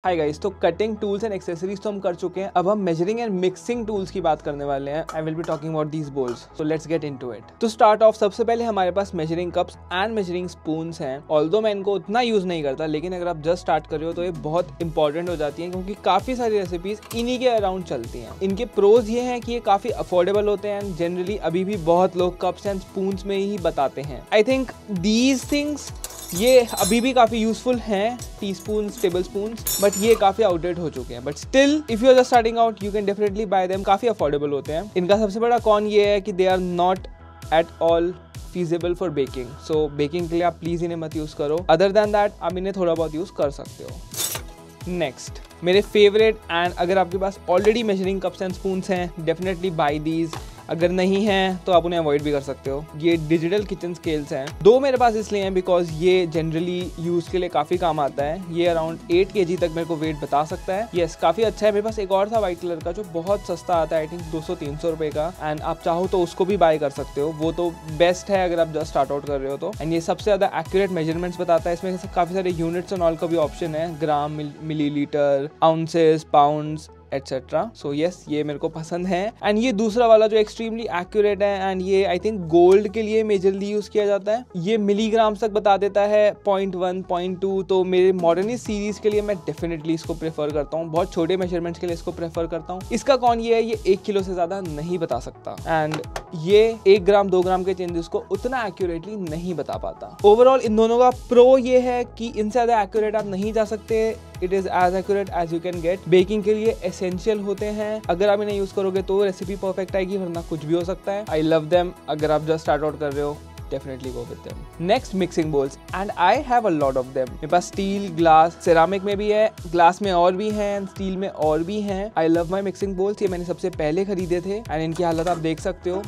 Hi guys, तो cutting tools and accessories तो हम कर चुके हैं। अब हम मेजरिंग एंड मिक्सिंग टूल्स की बात करने वाले हैं। I will be talking about these bowls, so let's get into it. तो स्टार्ट ऑफ, सबसे पहले हमारे पास measuring cups and measuring spoons हैं। ऑल्दो मैं इनको उतना यूज नहीं करता, लेकिन अगर आप जस्ट स्टार्ट कर रहे हो तो ये बहुत इंपॉर्टेंट हो जाती है, क्योंकि काफी सारी रेसिपीज इन्हीं के अराउंड चलती हैं। इनके प्रोज ये हैं कि ये काफी अफोर्डेबल होते हैं। जनरली अभी भी बहुत लोग कप्स एंड स्पून्स में ही बताते हैं। आई थिंक दीज थिंग्स ये अभी भी काफी यूजफुल हैं, teaspoon, tablespoon, but ये काफी आउटडेटेड हो चुके हैं। But still if you are just starting out, you can definitely buy them. काफी अफोर्डेबल होते हैं। इनका सबसे बड़ा कॉन ये है कि they are not at all feasible for baking. So baking के लिए आप प्लीज इन्हें मत यूज करो। अदर देन दैट आप इन्हें थोड़ा बहुत यूज कर सकते हो। नेक्स्ट, मेरे फेवरेट, एंड अगर आपके पास already measuring cups and spoons हैं, डेफिनेटली बाय दीज। अगर नहीं है तो आप उन्हें अवॉइड भी कर सकते हो। ये डिजिटल किचन स्केल्स हैं। दो मेरे पास इसलिए हैं बिकॉज ये जनरली यूज के लिए काफी काम आता है। ये अराउंड 8 kg तक मेरे को वेट बता सकता है। यस, काफी अच्छा है। मेरे पास एक और था व्हाइट कलर का जो बहुत सस्ता आता है, आई थिंक 200-300 रुपए का, एंड आप चाहो तो उसको भी बाय कर सकते हो। वो तो बेस्ट है अगर आप जस्ट स्टार्ट आउट कर रहे हो तो। एंड ये सबसे ज्यादा एक्यूरेट मेजरमेंट्स बताता है। इसमें काफी सारे यूनिट्स एंड ऑल का भी ऑप्शन है, gram, millilitre, ounces, pounds etcetera. So yes, ये मेरे को पसंद है। एंड ये दूसरा वाला जो एक्सट्रीमली एक्यूरेट है, एंड ये आई थिंक गोल्ड के लिए मेजरली यूज किया जाता है। ये मिलीग्राम्स तक बता देता है, 0.1, 0.2। तो मेरे मॉडर्निस्ट सीरीज के लिए मैं डेफिनेटली इसको प्रेफर करता हूँ। बहुत छोटे मेजरमेंट्स के लिए इसको प्रेफर करता हूँ। इसका कौन ये है, ये 1 किलो से ज्यादा नहीं बता सकता, एंड ये 1 ग्राम 2 ग्राम के चेंजेस को उतना एक्यूरेटली नहीं बता पाता। ओवरऑल इन दोनों का प्रो ये है कि इनसे ज्यादा एक्यूरेट आप नहीं जा सकते। It is as accurate as you can get. Baking के लिए एसेंशियल होते हैं। अगर आप इन्हें यूज करोगे तो रेसिपी परफेक्ट आएगी, वरना कुछ भी हो सकता है। आई लव देम। अगर आप जस्ट स्टार्ट आउट कर रहे हो, definitely go with them. Next, mixing bowls, and I have a lot of them. मेरे पास स्टील, ग्लास, सेरामिक में भी है, ग्लास में और भी हैं, स्टील में और भी हैं। I love my mixing bowls। ये मैंने सबसे पहले खरीदे थे, एंड इनकी हालत आप देख सकते हो।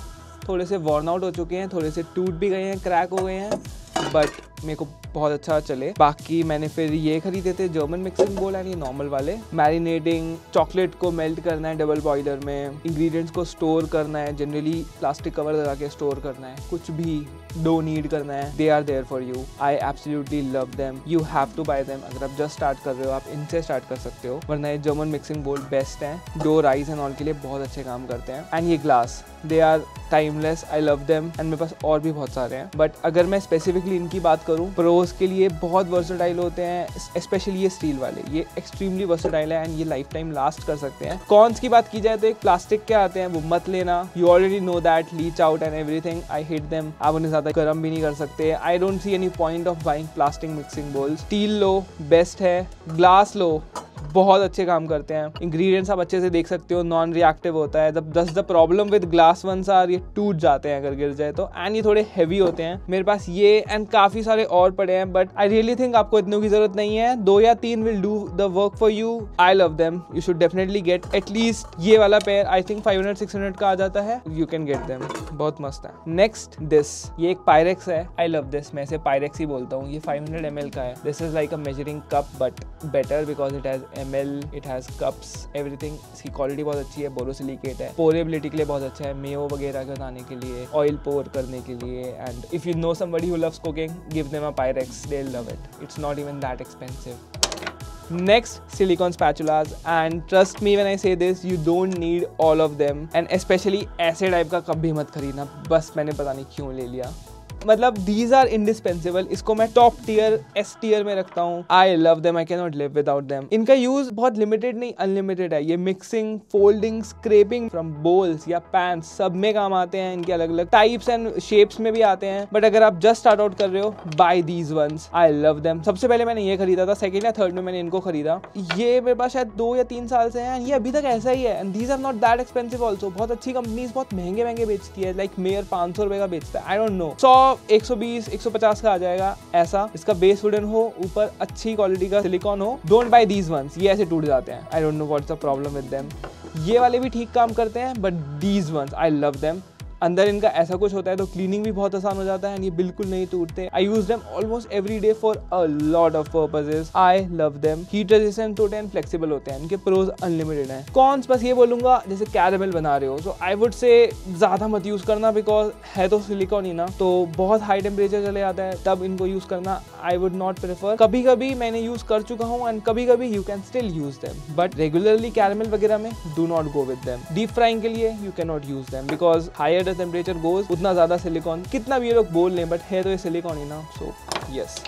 थोड़े से वर्न आउट हो चुके हैं, थोड़े से टूट भी गए हैं, क्रैक हो गए हैं, बट मेरे को बहुत अच्छा चले। बाकी मैंने फिर ये खरीदे थे जर्मन मिक्सिंग बोल, एंड ये नॉर्मल वाले। मैरिनेटिंग, चॉकलेट को मेल्ट करना है डबल बॉयलर में, इंग्रेडिएंट्स को स्टोर करना है, जनरली प्लास्टिक कवर लगा के स्टोर करना है, कुछ भी डो नीड करना है, they are there for you. I absolutely love them. You have to buy them. अगर आप जस्ट स्टार्ट कर रहे हो, आप इनसे स्टार्ट कर सकते हो, वरना ये जर्मन मिक्सिंग बोल बेस्ट है। डो, राइस एंड ऑल के लिए बहुत अच्छे काम करते हैं। एंड ये glass, they are timeless. I love them. And मेरे पास और भी बहुत सारे हैं, बट अगर मैं स्पेसिफिकली इनकी बात करूं, प्रोज के लिए बहुत वर्सेटाइल होते हैं, स्पेशली ये स्टील वाले। ये एक्सट्रीमली वर्सेटाइल है, एंड ये लाइफ टाइम लास्ट कर सकते हैं। कॉन्स की बात की जाए तो एक प्लास्टिक के आते हैं, वो मत लेना। You already know that, leach out and everything. I hate them. आप उन्हें ज्यादा गर्म भी नहीं कर सकते। I don't see any point of buying plastic mixing bowls. Steel लो, बेस्ट है। ग्लास लो, बहुत अच्छे काम करते हैं। इंग्रेडिएंट्स आप अच्छे से देख सकते हो, नॉन रिएक्टिव होता है। The problem with glass ones are, ये टूट जाते हैं अगर गिर जाए तो, एंड ये थोड़े हैवी होते हैं। मेरे पास ये एंड काफी सारे और पड़े हैं, बट आई रियली थिंक आपको इतनों की जरूरत नहीं है। 2 या 3 will do the work for you. I love them. You should definitely get at least ये वाला पेयर। आई थिंक 500-600 का आ जाता है। यू कैन गेट देम, बहुत मस्त है। नेक्स्ट, दिस, ये एक पायरेक्स है। I love this. मैं इसे पायरेक्स ही बोलता हूँ। ये 500 ml का है। This is like a measuring cup, but better because it has ml, it has cups, everything। इसकी क्वालिटी बहुत अच्छी है, बोरोसिलिकेट है, पोरेबिलिटी के लिए बहुत अच्छा है, मेयो वगैरह बनाने के लिए, ऑयल पोर करने के लिए। And if you know somebody who loves cooking, give them a Pyrex, they'll love it. It's not even that expensive. Next, silicone spatulas, and trust me when I say this, you don't need all of them, and especially ऐसे type का कभी मत खरीदना। बस मैंने पता नहीं क्यों ले लिया। मतलब these are indispensable। इसको मैं टॉप टीयर, S टीयर में रखता हूँ। I love them, I cannot live without them। इनका यूज बहुत लिमिटेड नहीं, अनलिमिटेड है। ये mixing, folding, scraping from bowls या पैन्स, सब में काम आते हैं। इनके अलग अलग टाइप्स एंड शेप्स में भी आते हैं, बट अगर आप जस्ट स्टार्ट आउट कर रहे हो, buy these ones. I love them। सबसे पहले मैंने ये खरीदा था, सेकंड या थर्ड में मैंने इनको खरीदा। ये मेरे पास शायद 2 या 3 साल से है, ये अभी तक ऐसा ही है। And these are not that expensive also. बहुत अच्छी कंपनीज बहुत महंगे महंगे बेचती है, लाइक मेयर 500 रुपए का बेचता है। आई डोंट नो, 120, 150 का आ जाएगा ऐसा। इसका बेस वुडन हो, ऊपर अच्छी क्वालिटी का सिलिकॉन हो। डोंट बाय दीज वंस, ये ऐसे टूट जाते हैं। I don't know what's the problem with them. ये वाले भी ठीक काम करते हैं, but these ones I love them. अंदर इनका ऐसा कुछ होता है तो क्लीनिंग भी बहुत आसान हो जाता है, एंड ये बिल्कुल नहीं टूटते। I use them almost every day for a lot of purposes. I love them. Heat resistant होते हैं, फ्लेक्सिबल होते हैं, इनके प्रोज अनलिमिटेड हैं। कॉन्स बस ये बोलूंगा, जैसे कैरेमल बना रहे हो तो आई वुड से ज्यादा मत यूज करना, बिकॉज है तो सिलिकॉन ही ना, तो बहुत हाई टेम्परेचर चले जाता है, तब इनको यूज करना आई वुड नॉट प्रेफर। कभी कभी मैंने यूज कर चुका हूँ एंड कभी कभी you can still use them, but regularly caramel वगैरह में do not go with them. Deep frying के लिए you can not use them, because higher the temperature goes उतना ज्यादा सिलिकॉन, कितना भी ये लोग बोल लें, बट है तो ये सिलिकॉन ही ना, so yes,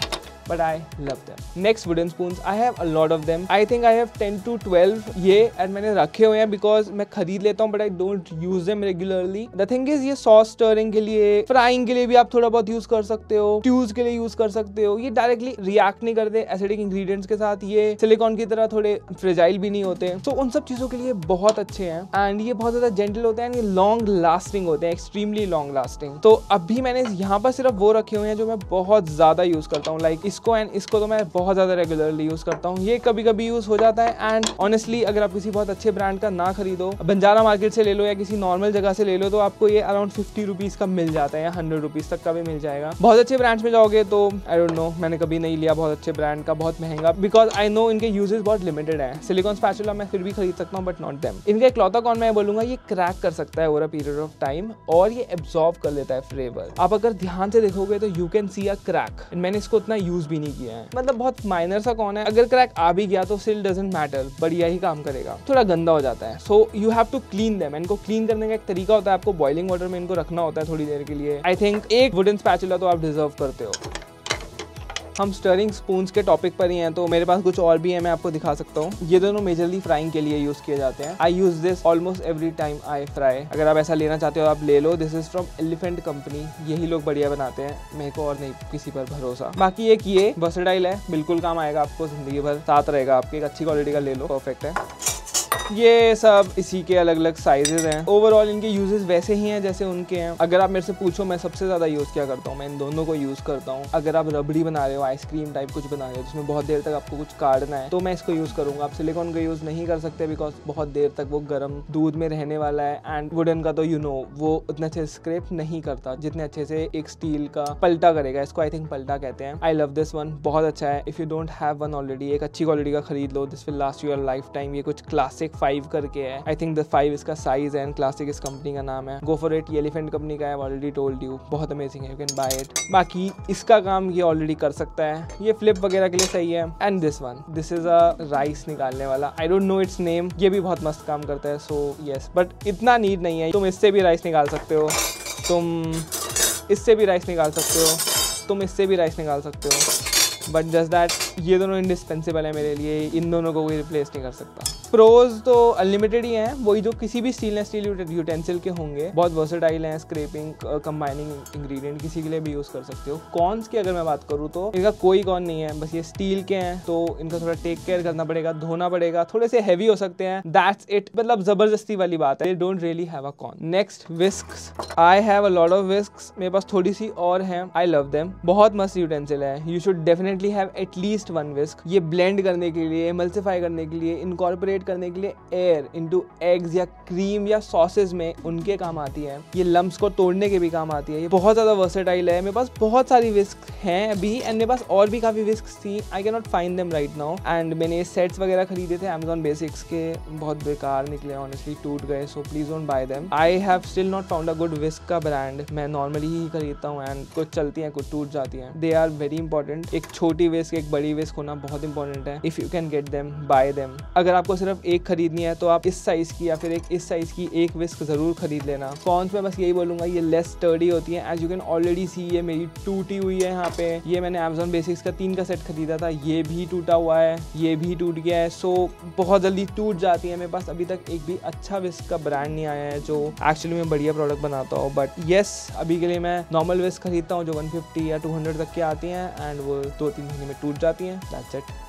but I love them. Next wooden spoons, I have a lot of them. I think I have 10 to 12 ये, and मैंने रखे हुए हैं because मैं खरीद लेता हूँ, but I don't use them regularly. The thing is, ये sauce stirring के लिए, frying के लिए भी आप थोड़ा बहुत यूज कर सकते हो, stews के लिए यूज कर सकते हो। ये डायरेक्टली रिएक्ट नहीं करते एसिडिक इंग्रेडिएंट्स के साथ, ये सिलिकॉन की तरह थोड़े फ्रेजाइल भी नहीं होते, तो उन सब चीजों के लिए बहुत अच्छे हैं, एंड ये बहुत ज्यादा जेंटल होते हैं, ये लॉन्ग लास्टिंग होते हैं, एक्सट्रीमली लॉन्ग लास्टिंग। तो अभी मैंने यहाँ पर सिर्फ वो रखे हुए हैं जो मैं बहुत ज्यादा यूज करता हूँ, लाइक इसको एंड इसको तो मैं बहुत ज्यादा रेगुलरली यूज करता हूँ। ये कभी कभी यूज हो जाता है, एंड ऑनेस्टली अगर आप किसी बहुत अच्छे ब्रांड का ना खरीदो, बंजारा मार्केट से ले लो या किसी नॉर्मल जगह से ले लो, तो आपको ये अराउंड 50 रुपीज का मिल जाता है या 100 रुपीज तक का भी मिल जाएगा। बहुत अच्छे ब्रांड्स में जाओगे तो आई डोंट नो, मैंने कभी नहीं लिया बहुत अच्छे ब्रांड का, बहुत महंगा, बिकॉज आई नो इनके यूजेस बहुत लिमिटेड है। सिलिकॉन स्पैचुला मैं फिर भी खरीद सकता हूँ, बट नॉट देम। इनका इकलौता कौन मैं बोलूंगा, ये क्रैक कर सकता है over a period of time, और ये एब्जॉर्ब कर लेता है फ्लेवर। आप अगर ध्यान से देखोगे तो you can see a crack, मैंने इसको उतना यूज भी नहीं किया है, मतलब बहुत माइनर सा कौन है, अगर क्रैक आ भी गया तो स्टिल डजंट मैटर, बढ़िया ही काम करेगा, थोड़ा गंदा हो जाता है। So you have to clean them. इनको क्लीन करने का एक तरीका होता है, आपको बॉइलिंग वाटर में इनको रखना होता है थोड़ी देर के लिए। आई थिंक एक वुडन स्पैचुला तो आप डिजर्व करते हो। हम स्टरिंग स्पून्स के टॉपिक पर ही हैं, तो मेरे पास कुछ और भी है, मैं आपको दिखा सकता हूँ। ये दोनों मेजरली फ्राइंग के लिए यूज किए जाते हैं। I use this almost every time I fry. अगर आप ऐसा लेना चाहते हो आप ले लो, this is from Elephant company, यही लोग बढ़िया बनाते हैं, मेरे को और नहीं किसी पर भरोसा। बाकी एक ये वर्सेटाइल है, बिल्कुल काम आएगा आपको, जिंदगी भर साथ रहेगा आपके, एक अच्छी क्वालिटी का ले लो, परफेक्ट है। ये सब इसी के अलग अलग साइजेस हैं। ओवरऑल इनके यूजेस वैसे ही हैं जैसे उनके हैं। अगर आप मेरे से पूछो मैं सबसे ज्यादा यूज क्या करता हूँ, मैं इन दोनों को यूज करता हूँ। अगर आप रबड़ी बना रहे हो, आइसक्रीम टाइप कुछ बना रहे हो जिसमें बहुत देर तक आपको कुछ काटना है, तो मैं इसको यूज करूंगा। आप सिलिकॉन का यूज नहीं कर सकते, बिकॉज बहुत देर तक वो गर्म दूध में रहने वाला है, एंड वुडन का तो यू नो वो उतना अच्छे स्क्रैप नहीं करता जितने अच्छे से एक स्टील का पलटा करेगा। इसको आई थिंक पलटा कहते हैं। आई लव दिस वन, बहुत अच्छा है। If you don't have one already, एक अच्छी क्वालिटी का खरीद लो, this will last your lifetime. ये कुछ क्लासिक 5 करके है, आई थिंक द 5 इसका साइज है, एंड क्लासिक इस कंपनी का नाम है। गो फॉर इट, ये एलिफेंट कंपनी का है, ऑलरेडी टोल्ड यू, बहुत अमेजिंग है, यू कैन बाय इट। बाकी इसका काम ये ऑलरेडी कर सकता है, ये फ्लिप वगैरह के लिए सही है। And this one, this is a rice निकालने वाला, आई डोंट नो इट्स नेम, ये भी बहुत मस्त काम करता है। सो यस, बट इतना नीड नहीं है। तुम इससे भी राइस निकाल सकते हो, तुम इससे भी राइस निकाल सकते हो, तुम इससे भी राइस निकाल सकते हो, बट जस्ट दैट ये दोनों इंडिस्पेंसिबल है मेरे लिए, इन दोनों को कोई रिप्लेस नहीं कर सकता। प्रोज तो अनलिमिटेड ही हैं, वही जो किसी भी स्टेनलेस स्टील यूटेंसिल के होंगे, बहुत वर्सेटाइल हैं, स्क्रैपिंग कंबाइनिंग इंग्रेडिएंट किसी के लिए भी यूज कर सकते हो। कॉन्स की अगर मैं बात करूँ तो इनका कोई कॉन नहीं है, बस ये स्टील के हैं तो इनका थोड़ा टेक केयर करना पड़ेगा, धोना पड़ेगा, थोड़े से हैवी हो सकते हैं, दैट्स इट। मतलब जबरदस्ती वाली बात है, they don't really have a con. Next whisks, I have a lot of whisks, मेरे पास थोड़ी सी और हैं, आई लव देम, बहुत मस्त यूटेंसिल है, you should definitely have at least one whisk. ये ब्लेंड करने के लिए, एमल्सिफाई करने के लिए, इनकॉर्पोरेट करने के लिए एयर इनटू एग्स या क्रीम या सॉसेज में उनके काम आती है। ये लम्प्स को तोड़ने के भी काम आती है, ये बहुत ज्यादा वर्सेटाइल है। मेरे पास बहुत सारी विस्क हैं अभी, एंड मेरे पास और भी काफी विस्क थी, I can not find them right now. And मैंने ये सेट्स वगैरह खरीदे थे Amazon बेसिक्स के, बहुत बेकार निकले, ऑनेस्टली टूट गए, so please don't buy them. I have still not found a good whisk का ब्रांड, मैं नॉर्मली ही खरीदता हूँ, एंड कुछ चलती हैं कुछ टूट जाती हैं, दे आर वेरी इंपॉर्टेंट। एक छोटी विस्क एक बड़ी विस्क होना बहुत इंपॉर्टेंट है। If you can get them, bye them. अगर आपको सिर्फ एक खरीदनी है तो आप इस साइज की या फिर एक इस साइज की एक विस्क जरूर खरीद लेना। कॉन्स में बस यही बोलूंगा, ये लेस स्टर्डी होती है, एज यू कैन ऑलरेडी सी ये मेरी टूटी हुई है यहाँ पे। ये मैंने Amazon बेसिक्स का 3 का सेट खरीदा था, ये भी टूटा हुआ है, ये भी टूट गया है, सो बहुत जल्दी टूट जाती है। मेरे पास अभी तक एक भी अच्छा विस्क का ब्रांड नहीं आया है जो एक्चुअली में बढ़िया प्रोडक्ट बनाता हो। बट येस, अभी के लिए मैं नॉर्मल विस्क खरीदता हूँ जो 150 या 200 तक की आती हैं, एंड वो 2-3 महीने में टूट जाती हैं, दैट्स इट।